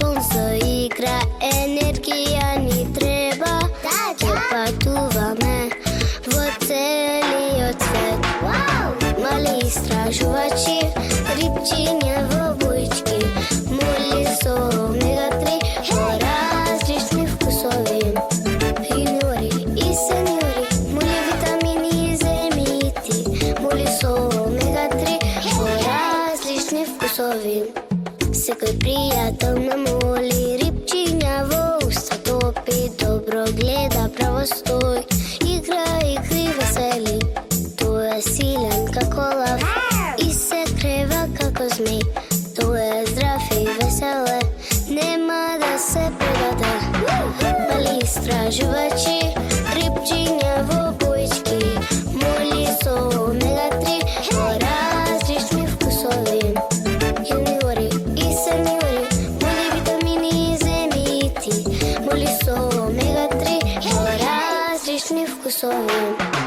пун со игра, енергија ни треба. Ќе патуваме во целиот свет. Мали истражувачи, рибчиња во бујчки, мули со омега-3 во различни вкусови. Јуниори и сениори, мули витамини и земјити, мули со омега-3 во различни вкусови. Секој пријател ме моли, рибчиња во уста топи, добро гледа, право стои, игра игри весели. Тој е силен како лав и се крева како змеј. Тој е здрав и веселе, нема да се предаде. Мали истражувачи, рибчиња во бујчки, мули со омега-3 во различни вкусови. Јуниори и сениори, мули витамини и земјити, мули со омега-3 во различни вкусови.